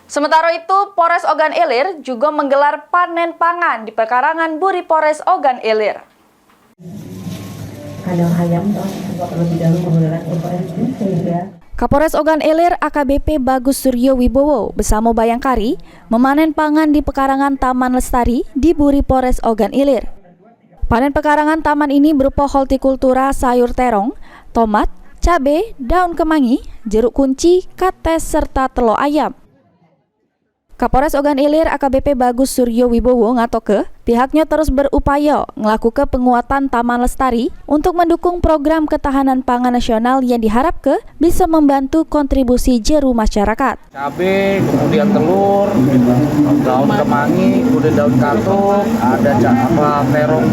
Sementara itu, Polres Ogan Ilir juga menggelar panen pangan di pekarangan Buri Polres Ogan Ilir. Kapolres Ogan Ilir AKBP Bagus Suryo Wibowo bersama Bayangkari memanen pangan di pekarangan Taman Lestari di Buri Polres Ogan Ilir. Panen pekarangan taman ini berupa hortikultura sayur terong, tomat, cabai, daun kemangi, jeruk kunci, kates, serta telur ayam. Kapolres Ogan Ilir AKBP Bagus Suryo Wibowo ngatoke pihaknya terus berupaya melakukan penguatan Taman Lestari untuk mendukung program ketahanan pangan nasional yang diharapkan bisa membantu kontribusi jeru masyarakat. Cabai, kemudian telur, daun kemangi, kemudian daun katuk, ada terong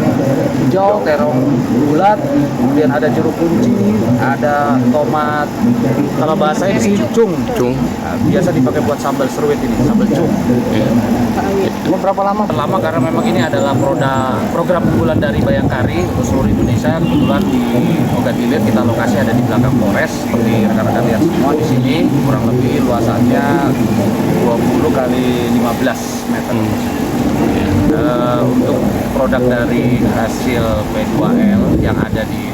hijau, terong bulat, kemudian ada jeruk kunci, ada tomat. Kalau bahasanya sih cung. Nah, biasa dipakai buat sambal seruit ini, sambal cung. Berapa lama? Lama karena memang ini adalah program unggulan dari Bayangkari untuk seluruh Indonesia. Kebetulan di Ogan Ilir kita lokasi ada di belakang Polres, seperti rekan-rekan lihat semua di sini. Kurang lebih luasannya 20 kali 15 meter. Untuk produk dari hasil P2L yang ada di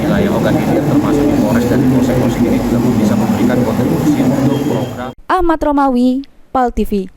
wilayah Ogan Ilir termasuk di Polres dan di Polsek-Polsek ini juga bisa memberikan kontribusi untuk program. Ahmad Romawi, PAL TV.